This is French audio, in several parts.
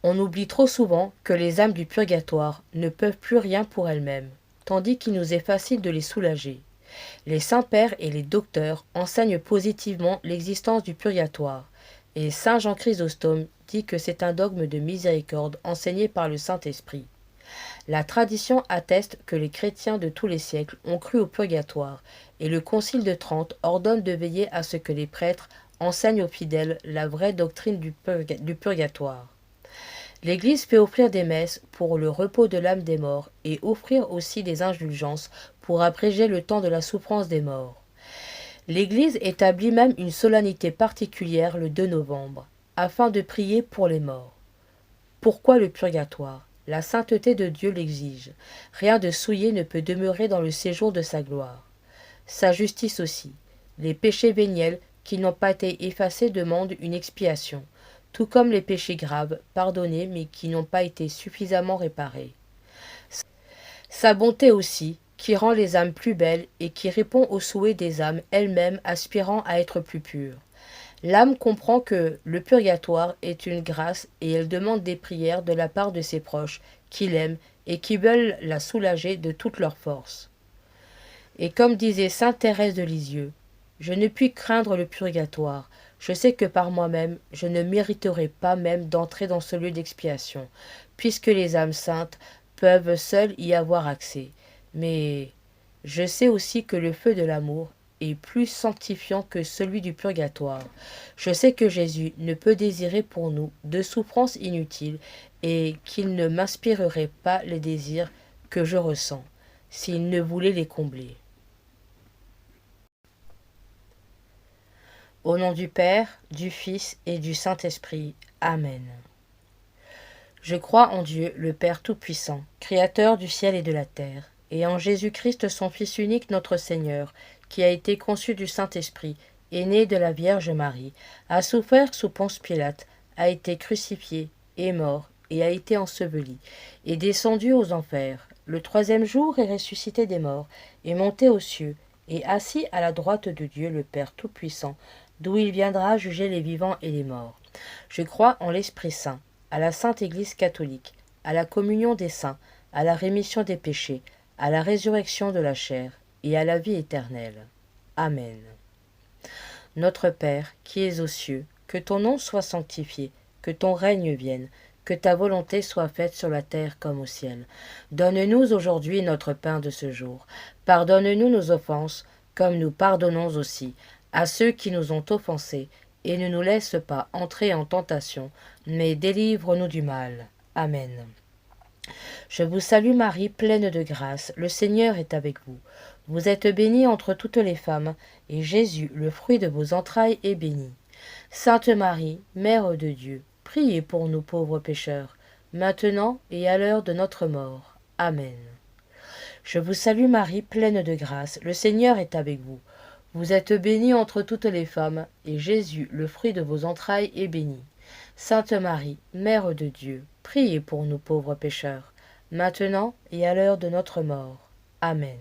On oublie trop souvent que les âmes du purgatoire ne peuvent plus rien pour elles-mêmes, tandis qu'il nous est facile de les soulager. Les saints-pères et les docteurs enseignent positivement l'existence du purgatoire, et saint Jean Chrysostome dit que c'est un dogme de miséricorde enseigné par le Saint-Esprit. La tradition atteste que les chrétiens de tous les siècles ont cru au purgatoire, et le Concile de Trente ordonne de veiller à ce que les prêtres enseignent aux fidèles la vraie doctrine du purgatoire. L'Église fait offrir des messes pour le repos de l'âme des morts et offrir aussi des indulgences pour abréger le temps de la souffrance des morts. L'Église établit même une solennité particulière le 2 novembre, afin de prier pour les morts. Pourquoi le purgatoire? La sainteté de Dieu l'exige. Rien de souillé ne peut demeurer dans le séjour de sa gloire. Sa justice aussi. Les péchés véniels qui n'ont pas été effacés demandent une expiation, tout comme les péchés graves, pardonnés mais qui n'ont pas été suffisamment réparés. Sa bonté aussi, qui rend les âmes plus belles et qui répond aux souhaits des âmes elles-mêmes aspirant à être plus pures. L'âme comprend que le purgatoire est une grâce et elle demande des prières de la part de ses proches qui l'aiment et qui veulent la soulager de toute leur force. Et comme disait sainte Thérèse de Lisieux, « Je ne puis craindre le purgatoire, je sais que par moi-même je ne mériterai pas même d'entrer dans ce lieu d'expiation, puisque les âmes saintes peuvent seules y avoir accès. Mais je sais aussi que le feu de l'amour est plus sanctifiant que celui du purgatoire. Je sais que Jésus ne peut désirer pour nous de souffrances inutiles et qu'il ne m'inspirerait pas les désirs que je ressens, s'il ne voulait les combler. » Au nom du Père, du Fils et du Saint-Esprit. Amen. Je crois en Dieu, le Père Tout-Puissant, Créateur du ciel et de la terre, et en Jésus-Christ, son Fils unique, notre Seigneur, qui a été conçu du Saint-Esprit, est né de la Vierge Marie, a souffert sous Ponce Pilate, a été crucifié, est mort, et a été enseveli, est descendu aux enfers. Le troisième jour est ressuscité des morts, est monté aux cieux, et assis à la droite de Dieu, le Père Tout-Puissant, d'où il viendra juger les vivants et les morts. Je crois en l'Esprit Saint, à la Sainte Église catholique, à la communion des saints, à la rémission des péchés, à la résurrection de la chair et à la vie éternelle. Amen. Notre Père, qui es aux cieux, que ton nom soit sanctifié, que ton règne vienne, que ta volonté soit faite sur la terre comme au ciel. Donne-nous aujourd'hui notre pain de ce jour. Pardonne-nous nos offenses, comme nous pardonnons aussi à ceux qui nous ont offensés, et ne nous laisse pas entrer en tentation, mais délivre-nous du mal. Amen. Je vous salue Marie, pleine de grâce, le Seigneur est avec vous. Vous êtes bénie entre toutes les femmes, et Jésus, le fruit de vos entrailles, est béni. Sainte Marie, Mère de Dieu, priez pour nous pauvres pécheurs, maintenant et à l'heure de notre mort. Amen. Je vous salue Marie, pleine de grâce, le Seigneur est avec vous. Vous êtes bénie entre toutes les femmes, et Jésus, le fruit de vos entrailles, est béni. Sainte Marie, Mère de Dieu, priez pour nous pauvres pécheurs, maintenant et à l'heure de notre mort. Amen.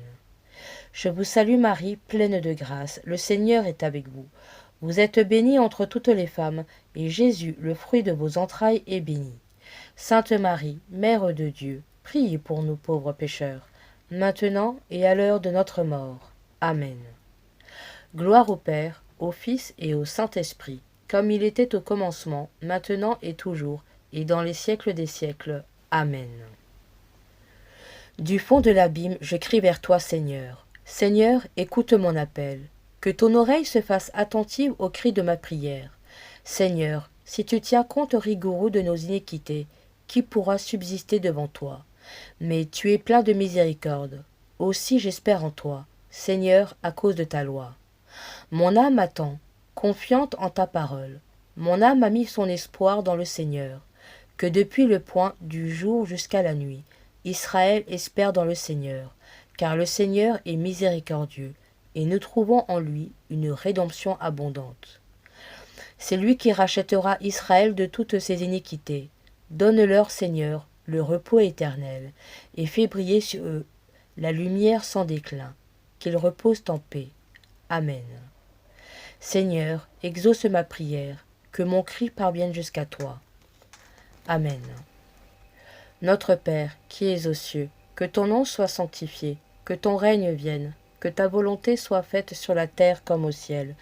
Je vous salue Marie, pleine de grâce, le Seigneur est avec vous. Vous êtes bénie entre toutes les femmes, et Jésus, le fruit de vos entrailles, est béni. Sainte Marie, Mère de Dieu, priez pour nous pauvres pécheurs, maintenant et à l'heure de notre mort. Amen. Gloire au Père, au Fils et au Saint-Esprit, comme il était au commencement, maintenant et toujours, et dans les siècles des siècles. Amen. Du fond de l'abîme, je crie vers toi, Seigneur. Seigneur, écoute mon appel. Que ton oreille se fasse attentive au cri de ma prière. Seigneur, si tu tiens compte rigoureux de nos iniquités, qui pourra subsister devant toi? Mais tu es plein de miséricorde. Aussi j'espère en toi, Seigneur, à cause de ta loi. Mon âme attend, confiante en ta parole. Mon âme a mis son espoir dans le Seigneur. Que depuis le point du jour jusqu'à la nuit, Israël espère dans le Seigneur, car le Seigneur est miséricordieux, et nous trouvons en lui une rédemption abondante. C'est lui qui rachètera Israël de toutes ses iniquités. Donne-leur, Seigneur, le repos éternel, et fais briller sur eux la lumière sans déclin, qu'ils reposent en paix. Amen. Seigneur, exauce ma prière, que mon cri parvienne jusqu'à toi. Amen. Notre Père, qui es aux cieux, que ton nom soit sanctifié, que ton règne vienne, que ta volonté soit faite sur la terre comme au ciel.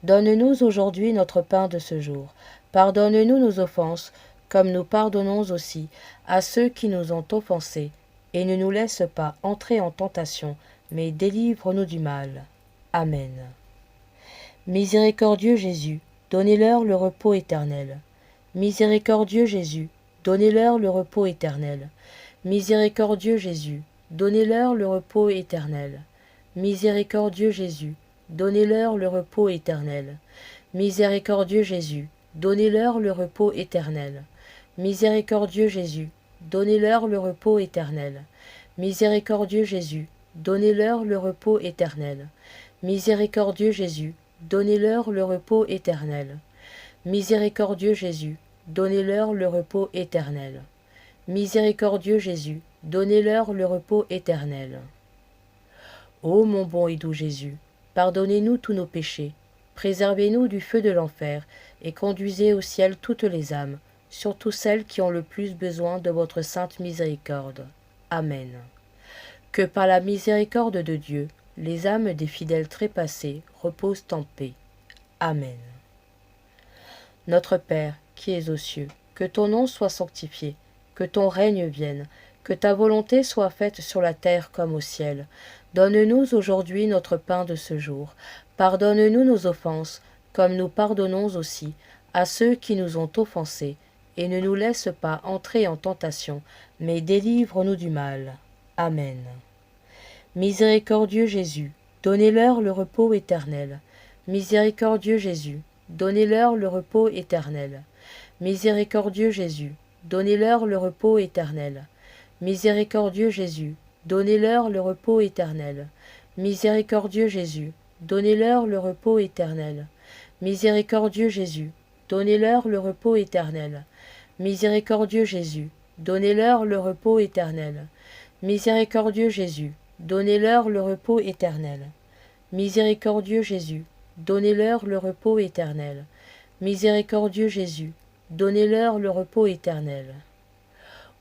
Donne-nous aujourd'hui notre pain de ce jour. Pardonne-nous nos offenses, comme nous pardonnons aussi à ceux qui nous ont offensés. Et ne nous laisse pas entrer en tentation, mais délivre-nous du mal. Amen. Miséricordieux Jésus, donnez-leur le repos éternel. Miséricordieux Jésus, donnez-leur le repos éternel. Miséricordieux Jésus, donnez-leur le repos éternel. Miséricordieux Jésus, donnez-leur le repos éternel. Miséricordieux Jésus, donnez-leur le repos éternel. Miséricordieux Jésus, donnez-leur le repos éternel. Miséricordieux Jésus, donnez-leur le repos éternel. Miséricordieux Jésus, donnez-leur le repos éternel. Miséricordieux Jésus, donnez-leur le repos éternel. Miséricordieux Jésus, donnez-leur le repos éternel. Ô mon bon et doux Jésus, pardonnez-nous tous nos péchés, préservez-nous du feu de l'enfer, et conduisez au ciel toutes les âmes, surtout celles qui ont le plus besoin de votre sainte miséricorde. Amen. Que par la miséricorde de Dieu, les âmes des fidèles trépassés reposent en paix. Amen. Notre Père, qui es aux cieux, que ton nom soit sanctifié, que ton règne vienne, que ta volonté soit faite sur la terre comme au ciel. Donne-nous aujourd'hui notre pain de ce jour. Pardonne-nous nos offenses, comme nous pardonnons aussi à ceux qui nous ont offensés, et ne nous laisse pas entrer en tentation, mais délivre-nous du mal. Amen. Miséricordieux Jésus, donnez-leur le repos éternel. Miséricordieux Jésus, donnez-leur le repos éternel. Miséricordieux Jésus, donnez-leur le repos éternel. Miséricordieux Jésus, donnez-leur le repos éternel. Miséricordieux Jésus, donnez-leur le repos éternel. Miséricordieux Jésus, donnez-leur le repos éternel. Miséricordieux Jésus, donnez-leur le repos éternel. Miséricordieux Jésus, donnez-leur le repos éternel. Miséricordieux Jésus, donnez-leur le repos éternel. Miséricordieux Jésus, donnez-leur le repos éternel.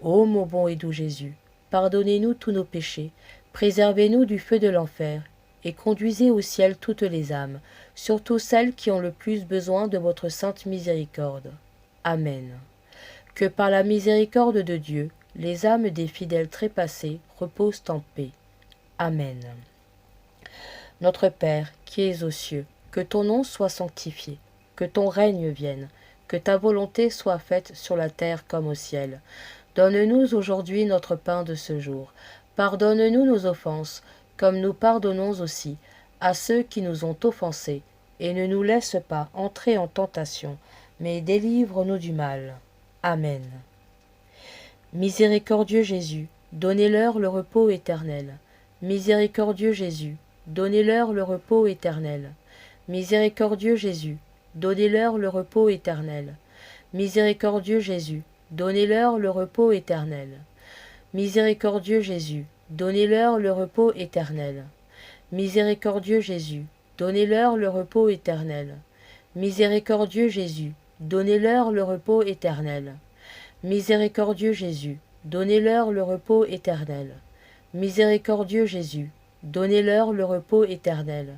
Ô mon bon et doux Jésus, pardonnez-nous tous nos péchés, préservez-nous du feu de l'enfer, et conduisez au ciel toutes les âmes, surtout celles qui ont le plus besoin de votre sainte miséricorde. Amen. Que par la miséricorde de Dieu, les âmes des fidèles trépassés reposent en paix. Amen. Notre Père, qui es aux cieux, que ton nom soit sanctifié, que ton règne vienne, que ta volonté soit faite sur la terre comme au ciel. Donne-nous aujourd'hui notre pain de ce jour. Pardonne-nous nos offenses, comme nous pardonnons aussi à ceux qui nous ont offensés, et ne nous laisse pas entrer en tentation, mais délivre-nous du mal. Amen. Miséricordieux Jésus, donnez-leur le repos éternel. Miséricordieux Jésus, donnez-leur le repos éternel. Miséricordieux Jésus, donnez-leur le repos éternel. Miséricordieux Jésus, donnez-leur le repos éternel. Miséricordieux Jésus, donnez-leur le repos éternel. Miséricordieux Jésus, donnez-leur le repos éternel. Miséricordieux Jésus, donnez-leur le repos éternel. Miséricordieux Jésus, donnez-leur le repos éternel. Miséricordieux Jésus, donnez-leur le repos éternel.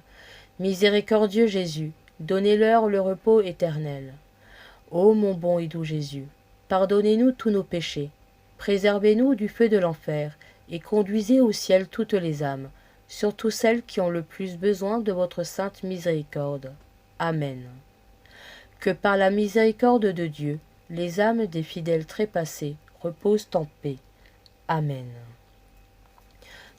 Miséricordieux Jésus, donnez-leur le repos éternel. Ô mon bon et doux Jésus, pardonnez-nous tous nos péchés, préservez-nous du feu de l'enfer, et conduisez au ciel toutes les âmes, surtout celles qui ont le plus besoin de votre sainte miséricorde. Amen. Que par la miséricorde de Dieu, les âmes des fidèles trépassés reposent en paix. Amen.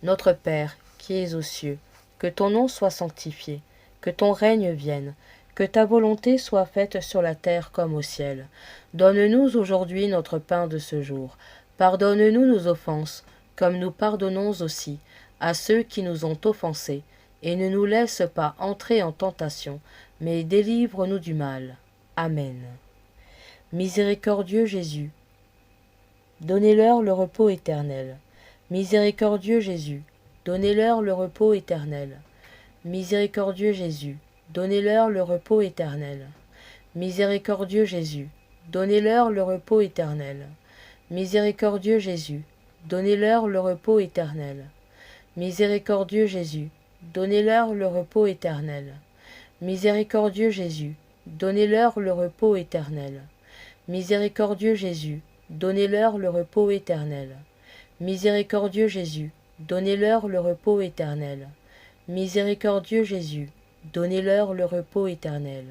Notre Père, qui es aux cieux, que ton nom soit sanctifié, que ton règne vienne, que ta volonté soit faite sur la terre comme au ciel. Donne-nous aujourd'hui notre pain de ce jour. Pardonne-nous nos offenses, comme nous pardonnons aussi à ceux qui nous ont offensés, et ne nous laisse pas entrer en tentation, mais délivre-nous du mal. Amen. Miséricordieux Jésus, donnez-leur le repos éternel. Miséricordieux Jésus, donnez-leur le repos éternel. Miséricordieux Jésus, donnez-leur le repos éternel. Miséricordieux Jésus, donnez-leur le repos éternel. Miséricordieux Jésus, donnez-leur le repos éternel. Miséricordieux Jésus, donnez-leur le repos éternel. Miséricordieux Jésus, donnez-leur le repos éternel. Miséricordieux Jésus, donnez-leur le repos éternel. Miséricordieux Jésus, donnez-leur le repos éternel. Miséricordieux Jésus, donnez-leur le repos éternel.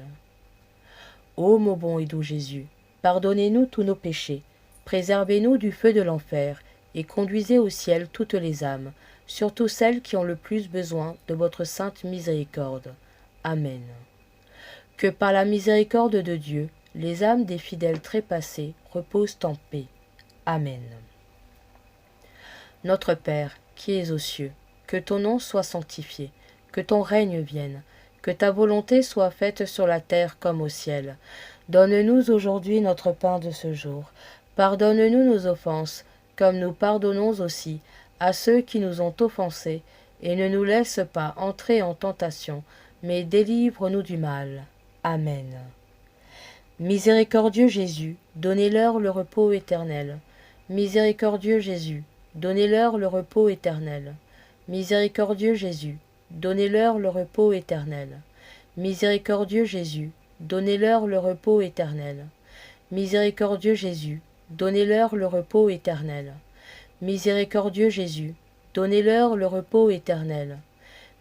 Ô mon bon et doux Jésus, pardonnez-nous tous nos péchés, préservez-nous du feu de l'enfer, et conduisez au ciel toutes les âmes, surtout celles qui ont le plus besoin de votre sainte miséricorde. Amen. Que par la miséricorde de Dieu, les âmes des fidèles trépassés reposent en paix. Amen. Notre Père, qui es aux cieux, que ton nom soit sanctifié, que ton règne vienne, que ta volonté soit faite sur la terre comme au ciel. Donne-nous aujourd'hui notre pain de ce jour. Pardonne-nous nos offenses, comme nous pardonnons aussi à ceux qui nous ont offensés, et ne nous laisse pas entrer en tentation, mais délivre-nous du mal. Amen. Miséricordieux Jésus, donnez-leur le repos éternel. Miséricordieux Jésus, donnez-leur le repos éternel. Miséricordieux Jésus, donnez-leur le repos éternel. Miséricordieux Jésus, donnez-leur le repos éternel. Miséricordieux Jésus, donnez-leur le repos éternel. Miséricordieux Jésus, donnez-leur le repos éternel.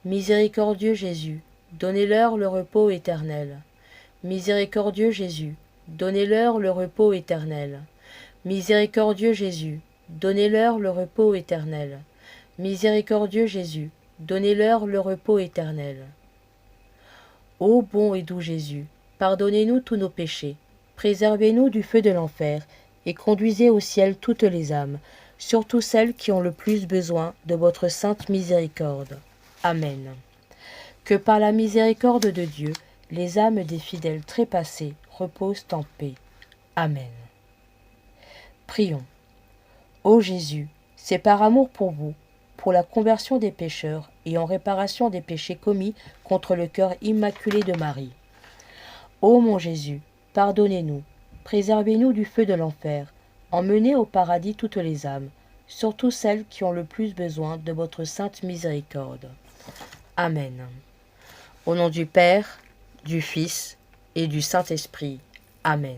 Miséricordieux Jésus, donnez-leur le repos éternel. Miséricordieux Jésus, donnez-leur le repos éternel. Miséricordieux Jésus, donnez-leur le repos éternel. Miséricordieux Jésus, donnez-leur le repos éternel. Ô bon et doux Jésus, pardonnez-nous tous nos péchés, préservez-nous du feu de l'enfer, et conduisez au ciel toutes les âmes, surtout celles qui ont le plus besoin de votre sainte miséricorde. Amen. Que par la miséricorde de Dieu, les âmes des fidèles trépassés reposent en paix. Amen. Prions. Ô Jésus, c'est par amour pour vous, pour la conversion des pécheurs et en réparation des péchés commis contre le cœur immaculé de Marie. Ô mon Jésus, pardonnez-nous, préservez-nous du feu de l'enfer, emmenez au paradis toutes les âmes, surtout celles qui ont le plus besoin de votre sainte miséricorde. Amen. Au nom du Père, du Fils et du Saint-Esprit. Amen.